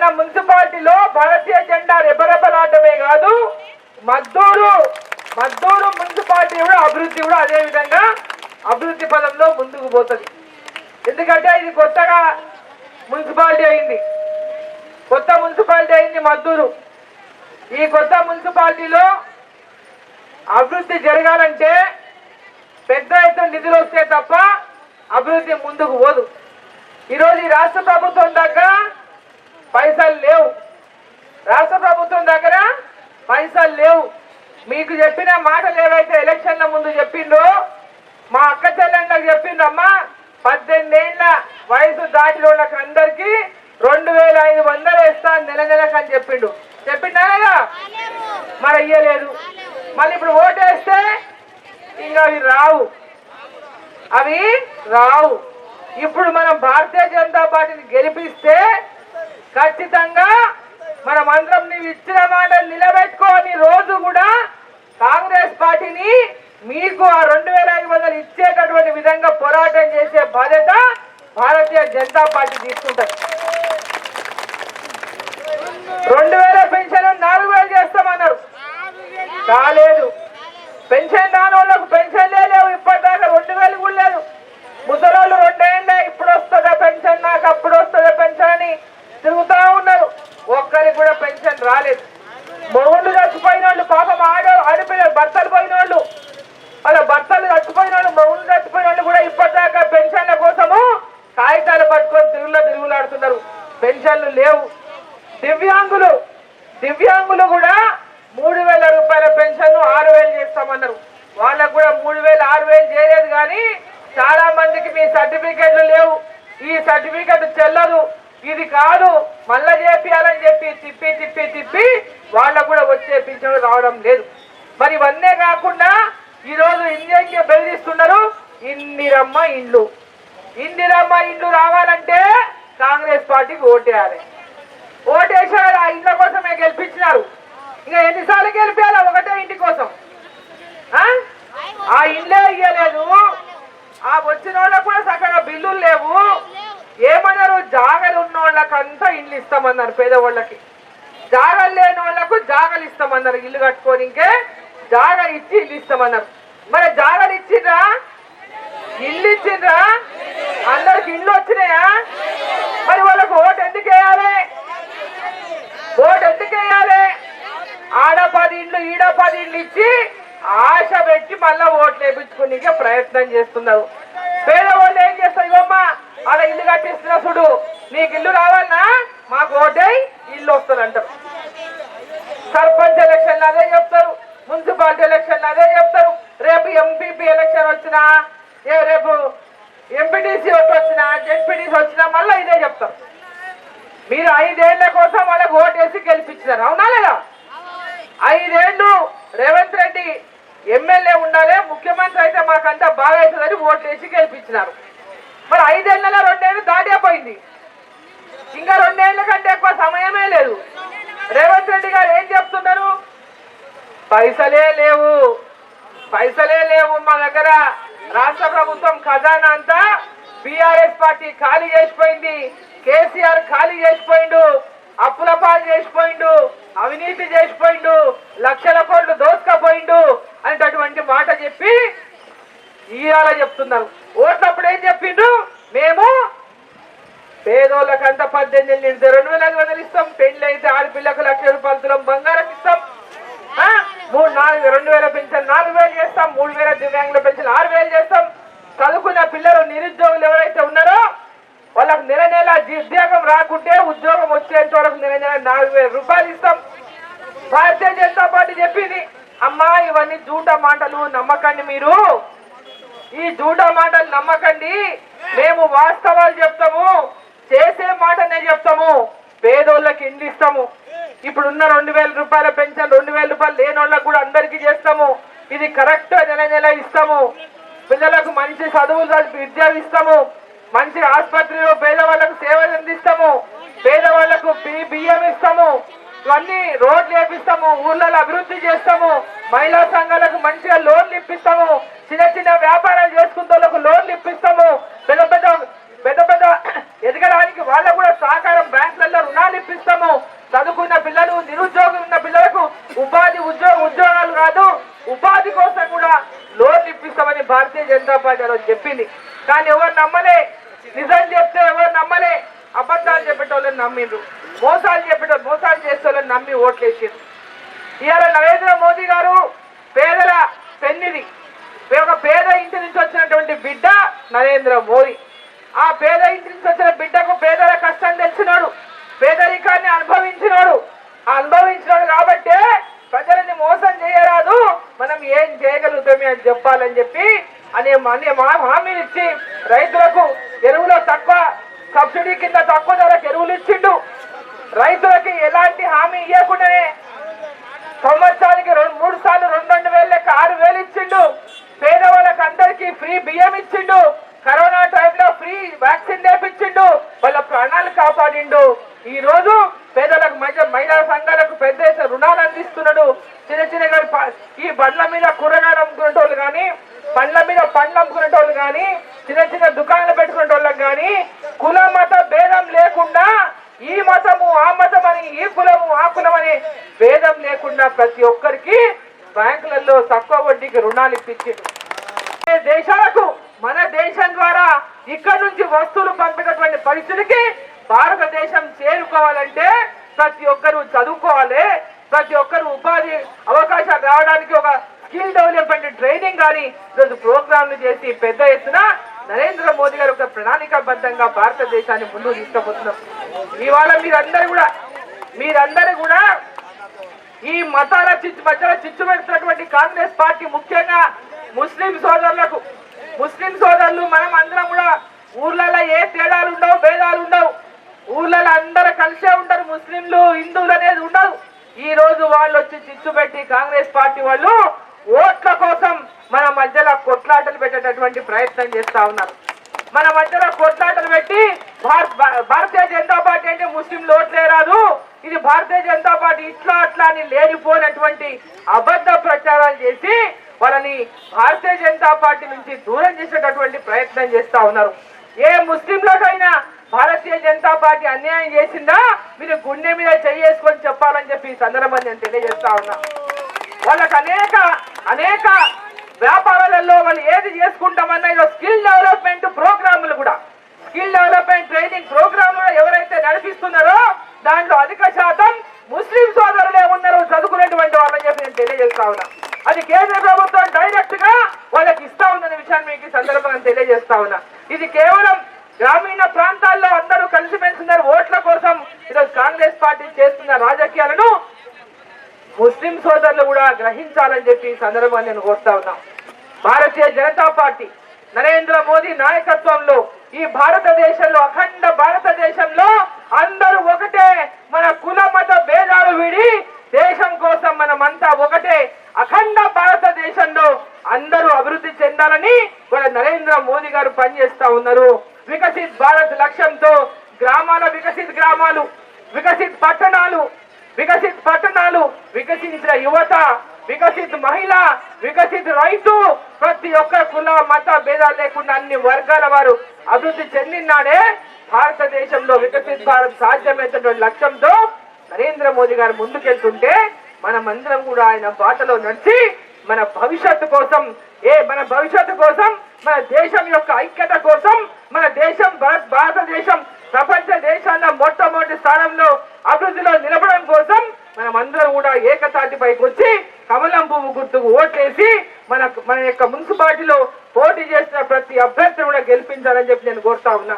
మన మున్సిపాలిటీలో భారతీయ జెండా రెపరెపలాడమే కాదు, మద్దూరు మున్సిపాలిటీ కూడా అభివృద్ధి కూడా అదే విధంగా అభివృద్ధి పదంలో ముందుకు పోతుంది. ఎందుకంటే ఇది కొత్తగా మున్సిపాలిటీ అయింది, మద్దూరు. ఈ కొత్త మున్సిపాలిటీలో అభివృద్ధి జరగాలంటే పెద్ద ఎత్తున నిధులు వస్తే తప్ప అభివృద్ధి ముందుకు పోదు. ఈరోజు ఈ రాష్ట్ర ప్రభుత్వం దగ్గర పైసలు లేవు. మీకు చెప్పిన మాటలు ఏవైతే ఎలక్షన్ల ముందు చెప్పిండో మా అక్క చెల్లెళ్ళకి చెప్పిండమ్మా, 18 ఏళ్ల వయసు దాటిన వాళ్ళకి అందరికీ 2500 వేస్తా నెలకు అని చెప్పిండా లేదా? మరి అయ్యలేదు. మళ్ళీ ఇప్పుడు ఓటేస్తే ఇంకా అవి రావు. ఇప్పుడు మనం భారతీయ జనతా పార్టీని గెలిపిస్తే ఖచ్చితంగా మనం అందరం నీవు ఇచ్చిన మాటలు నిలబెట్టుకోని రోజు కూడా కాంగ్రెస్ పార్టీని మీకు ఆ 2500 ఇచ్చేటటువంటి విధంగా పోరాటం చేసే బాధ్యత భారతీయ జనతా పార్టీ తీసుకుంటారు. 2000 పెన్షన్ 4000 చేస్తామన్నారు, కాలేదు. పెన్షన్ రాని వాళ్ళకు పెన్షన్లే లేవు, ఇప్పటిదాకా 2000 కూడా లేదు. ముసలోళ్ళు 2 ఏళ్ళే ఇప్పుడు వస్తుందా పెన్షన్, నాకు అప్పుడు వస్తుందా పెన్షన్ అని తిరుగుతా ఉన్నారు. ఒక్కరికి కూడా పెన్షన్ రాలేదు. మొగుళ్ళు చచ్చిపోయిన వాళ్ళు, పాపం ఆడపిల్లలు భర్తలు పోయిన వాళ్ళు, అలా భర్తలు చచ్చిపోయిన వాళ్ళు, మొగుళ్ళు చచ్చిపోయిన వాళ్ళు కూడా ఇప్పటిదాకా పెన్షన్ల కోసము కాగితాలు పట్టుకొని తిరుగులాడుతున్నారు. పెన్షన్లు లేవు. దివ్యాంగులు కూడా 3000 రూపాయల పెన్షన్ 6000 చేస్తామన్నారు. వాళ్ళకు కూడా 3000 6000 చేయలేదు. కానీ చాలా మందికి మీ సర్టిఫికెట్లు లేవు, ఈ సర్టిఫికెట్ చెల్లదు, ఇది కాదు మళ్ళా చేపియాలని చెప్పి తిప్పి వాళ్ళకు కూడా వచ్చే పింఛను రావడం లేదు. మరి ఇవన్నీ కాకుండా ఈరోజు ఇండియాకి బెదిరిస్తున్నారు. ఇందిరమ్మ ఇండ్లు రావాలంటే కాంగ్రెస్ పార్టీకి ఓటేసారు. ఆ ఇండ్ల కోసమే గెలిపించినారు. ఇంకా ఎన్నిసార్లు గెలిపారు ఒకటే ఇంటి కోసం? ఆ ఇండ్లే ఇయ్యలేదు. ఆ వచ్చిన వాళ్ళకు కూడా చక్కగా బిల్లులు లేవు. ఏమన్నారు? జాగలు ఉన్న వాళ్ళకంతా ఇండ్లు ఇస్తామన్నారు, పేదవాళ్ళకి. జాగలు లేని వాళ్ళకు జాగలు ఇస్తామన్నారు, ఇల్లు కట్టుకొని. ఇంకే జాగ ఇచ్చి ఇల్లు ఇస్తామన్నారు. మరి జాగలు ఇచ్చిండ్రా? ఇల్లు ఇచ్చిండ్రా? అందరికి ఇల్లు వచ్చినాయా? మరి వాళ్ళకు ఓటు ఎందుకు వేయాలి? ఆడ 10 ఇండ్లు ఈడ 10 ఇండ్లు ఇచ్చి ఆశ పెట్టి మళ్ళా ఓట్లు వేయించుకునే ప్రయత్నం చేస్తున్నారు. పేదవాళ్ళు ఏం చేస్తారు? ఇవమ్మా అలా ఇల్లు కట్టిస్తున్నా చూడు, నీకు ఇల్లు రావాలన్నా మాకు ఓటై ఇల్లు వస్తుంది అంటారు. సర్పంచ్ ఎలక్షన్లు అదే చెప్తారు, మున్సిపాలిటీ ఎలక్షన్లు అదే చెప్తారు. రేపు ఎంపీపీ ఎలక్షన్ వచ్చినా, రేపు ఎంపీటీసీ వచ్చినా, జెడ్పీటీసీ వచ్చినా మళ్ళీ ఇదే చెప్తారు. మీరు 5 ఏళ్ల కోసం వాళ్ళకి ఓటేసి గెలిపించారు, అవునా లేదా? 5 ఏళ్ళు రేవంత్ రెడ్డి ఎమ్మెల్యే ఉండాలి, ముఖ్యమంత్రి అయితే మాకంతా బాగా అవుతుందని ఓట్లేసి గెలిపించినారు. మరి 5 ఏళ్ళలో 2 ఏళ్ళు దాటిపోయింది, ఇంకా 2 ఏళ్ల కంటే ఎక్కువ సమయమే లేదు. రేవంత్ రెడ్డి గారు ఏం చెప్తున్నారు? పైసలే లేవు మా దగ్గర. రాష్ట్ర ప్రభుత్వం ఖజానా అంతా బీఆర్ఎస్ పార్టీ ఖాళీ చేసిపోయింది, కేసీఆర్ ఖాళీ చేసిపోయిండు, అప్పుల పాలు చేసిపోయిండు, అవినీతి చేసిపోయిండు, లక్షల కోట్లు దోసుకపోయిండు అనేటటువంటి మాట చెప్పి ఇవాళ చెప్తున్నారు. ఓట్లప్పుడు ఏం చెప్పిండు? మేము పేదోళ్ళకంతా 18 ఏళ్ళు నిండితే 2500 ఇస్తాం, పెళ్లి అయితే ఆడపిల్లకు 1,00,000 రూపాయలు తులం బంగారం ఇస్తాం, 2000 పెన్షన్ 4000 చేస్తాం, 3000 దివ్యాంగుల పెన్షన్ 6000 చేస్తాం. చదువుకున్న పిల్లలు నిరుద్యోగులు ఎవరైతే ఉన్నారో వాళ్ళకు నెల ఉద్యోగం రాకుంటే ఉద్యోగం వచ్చేంత వరకు నెల 4000 రూపాయలు ఇస్తాం. భారతీయ జనతా పార్టీ చెప్పింది, అమ్మా ఇవన్నీ జూట మాటలు నమ్మకండి, మీరు ఈ జూట మాటలు నమ్మకండి, మేము వాస్తవాలు చెప్తాము, చేసే మాటనే చెప్తాము. పేదోళ్ళకి ఇండ్లు ఇస్తాము, ఇప్పుడున్న 2000 రూపాయల పెన్షన్ 2000 రూపాయలు లేని వాళ్ళకు కూడా అందరికీ చేస్తాము. ఇది కరెక్ట్ నెల ఇస్తాము. పిల్లలకు మంచి చదువులు విద్య ఇస్తాము, మంచి ఆసుపత్రిలో పేదవాళ్లకు సేవలు అందిస్తాము, పేదవాళ్లకు బియ్యం ఇస్తాము, ఇవన్నీ రోడ్లు వేపిస్తాము, ఊర్లలో అభివృద్ధి చేస్తాము, మహిళా సంఘాలకు మంచిగా లోన్లు ఇప్పిస్తాము, చిన్న వ్యాపారాలు చేసుకునే వాళ్ళకు లోన్లు ఇప్పిస్తాము, పెద్ద పెద్ద పెద్ద ఎదగడానికి వాళ్ళకు కూడా సహకారం బ్యాంకులలో రుణాలు ఇప్పిస్తాము. చదువుకున్న పిల్లలు, నిరుద్యోగం ఉన్న పిల్లలకు ఉద్యోగాలు కాదు ఉపాధి కోసం కూడా లోన్ ఇప్పిస్తామని భారతీయ జనతా పార్టీ రోజు చెప్పింది. కానీ ఎవరు నమ్మలే. నిజం చెప్తే ఎవరు నమ్మలే. అబద్ధాలు చెప్పేటోళ్ళని నమ్మిండ్రు, మోసాలు చేసేటోళ్ళని నమ్మి ఓట్లేసారు. ఇవాళ నరేంద్ర మోదీ గారు పేదల పెన్నిది. ఒక పేద ఇంటి నుంచి వచ్చినటువంటి బిడ్డ నరేంద్ర మోదీ. ఆ పేద ఇంటి నుంచి వచ్చిన బిడ్డకు పేదల కష్టం తెలిసినాడు, పేదరికాన్ని అనుభవించినాడు కాబట్టే ప్రజలని మోసం చేయరాదు, మనం ఏం చేయగలుగుతామే అని చెప్పాలని చెప్పి అనే హామీలు ఇచ్చి రైతులకు ఎరువులో తక్కువ సబ్సిడీ కింద తక్కువ ధరకు ఎరువులు ఇచ్చిండు. రైతులకి ఎలాంటి హామీ ఇవ్వకుండానే సంవత్సరానికి 3 సార్లు 2,000 లెక్క 6,000 ఇచ్చిండు. పేదవాళ్ళకి అందరికీ ఫ్రీ బియ్యం ఇచ్చిండు. కరోనా టైంలో ఫ్రీ వ్యాక్సిన్ వేపించిండు. వాళ్ళ ప్రాణాలు కాపాడిండు. ఈ రోజు పేదలకు మహిళా సంఘాలకు పెద్ద ఎత్తున రుణాలు అందిస్తున్నాడు. చిన్న ఈ బండ్ల మీద కూరగాయలు అమ్ముకునేటోళ్ళు కానీ, పండ్ల మీద పండ్లు అమ్ముకునేటోళ్ళు కానీ, చిన్న దుకాణాలు పెట్టుకునేటోళ్ళకి కానీ కుల మత భేదం లేకుండా ఈ మతము ఆ మతం అని, ఈ కులము ఆ కులం అని భేదం లేకుండా ప్రతి ఒక్కరికి బ్యాంకులలో తక్కువ వడ్డీకి రుణాలు ఇప్పించిండు. దేశాలకు మన దేశం ద్వారా ఇక్కడ నుంచి వస్తువులు పంపేటటువంటి పరిస్థితికి భారతదేశం చేరుకోవాలంటే ప్రతి ఒక్కరు చదువుకోవాలి. ప్రతి ఒక్కరు ఉపాధి అవకాశాలు రావడానికి ఒక స్కిల్ డెవలప్మెంట్ ట్రైనింగ్ కానీ ఈరోజు ప్రోగ్రాంలు చేసి పెద్ద ఎత్తున నరేంద్ర మోదీ గారు ఒక ప్రణాళికాబద్ధంగా భారతదేశాన్ని ముందుకు తీసుకుపోతున్నారు. ఇవాళ మీరందరూ కూడా ఈ మతాల మధ్యలో చిచ్చు పెడుతున్నటువంటి కాంగ్రెస్ పార్టీ ముఖ్యంగా ముస్లిం సోదరులు మనం అందరం కూడా ఊర్లలో ఏ తేడాలు ఉండవు, భేదాలు ఉండవు. ఊర్లలో అందరూ కలిసే ఉంటారు. ముస్లింలు హిందువులు అనేది ఉండదు. ఈ రోజు వాళ్ళు వచ్చి చిచ్చు పెట్టి కాంగ్రెస్ పార్టీ వాళ్ళు ఓట్ల కోసం మన మధ్యలో కొట్లాటలు పెట్టేటటువంటి ప్రయత్నం చేస్తా ఉన్నారు. మన మధ్యలో కొట్లాటలు పెట్టి భారతీయ జనతా పార్టీ అంటే ముస్లింలు ఓట్లే రాదు, ఇది భారతీయ జనతా పార్టీ ఇట్లా అట్లా అని లేనిపోయినటువంటి అబద్ధ ప్రచారాలు చేసి వాళ్ళని భారతీయ జనతా పార్టీ నుంచి దూరం చేసేటటువంటి ప్రయత్నం చేస్తా ఉన్నారు. ఏ ముస్లింలకైనా భారతీయ జనతా పార్టీ అన్యాయం చేసిందా మీరు గుండె మీద చేసుకొని చెప్పాలని చెప్పి ఈ సందర్భంగా నేను తెలియజేస్తా ఉన్నా. వాళ్ళకి అనేక వ్యాపారాలలో వాళ్ళు ఏది చేసుకుంటామన్నా ఇలా స్కిల్ డెవలప్మెంట్ ప్రోగ్రాములు కూడా, స్కిల్ డెవలప్మెంట్ ట్రైనింగ్ ప్రోగ్రాములు ఎవరైతే నడిపిస్తున్నారో దాంట్లో అధిక శాతం ముస్లిం సోదరులే ఉన్నారు చదువుకునేటువంటి వాళ్ళని చెప్పి నేను తెలియజేస్తా ఉన్నా. అది కేంద్ర ప్రభుత్వం డైరెక్ట్ గా వాళ్ళకి ఇస్తా ఉందనే విషయాన్ని మీకు ఈ సందర్భంగా తెలియజేస్తా ఉన్నా. ఇది కేవలం గ్రామీణ ప్రాంతాల్లో అందరూ కలిసిమెలిసినారు ఓట్ల కోసం ఈరోజు కాంగ్రెస్ పార్టీ చేస్తున్న రాజకీయాలను ముస్లిం సోదరులు కూడా గ్రహించాలని చెప్పి ఈ సందర్భంగా నేను కోరుతా ఉన్నా. భారతీయ జనతా పార్టీ నరేంద్ర మోదీ నాయకత్వంలో ఈ భారతదేశంలో అఖండ భారతదేశంలో అందరూ ఒకటే. మన కుల మత భేదాలు వీడి దేశం కోసం మనమంతా ఒకటే. అఖండ భారతదేశంలో అందరూ అభివృద్ధి చెందాలని వాళ్ళ నరేంద్ర మోదీ గారు పనిచేస్తా ఉన్నారు. వికసిత్ భారత్ లక్ష్యంతో వికసిత్ గ్రామాలు, వికసిత్ పట్టణాలు, వికసించిన యువత, వికసిత్ మహిళ, వికసిత్ రైతు, ప్రతి ఒక్క కుల మత భేదాలు లేకుండా అన్ని వర్గాల వారు అభివృద్ధి చెందినాడే భారతదేశంలో వికసిత్ భారత్ సాధ్యమైనటువంటి లక్ష్యంతో నరేంద్ర మోదీ గారు ముందుకెళ్తుంటే మనమందరం కూడా ఆయన బాటలో నడిచి మన భవిష్యత్తు కోసం మన దేశం యొక్క ఐక్యత కోసం మన దేశం భారతదేశం ప్రపంచ దేశాల్లో మొట్టమొదటి స్థానంలో అభివృద్ధిలో నిలబడడం కోసం మనమందరం కూడా ఏకతాటిపైకి వచ్చి కమలం పువ్వు గుర్తుకు ఓట్లేసి మన యొక్క మున్సిపాలిటీలో పోటీ చేసిన ప్రతి అభ్యర్థిని కూడా గెలిపించాలని చెప్పి నేను కోరుతా ఉన్నా.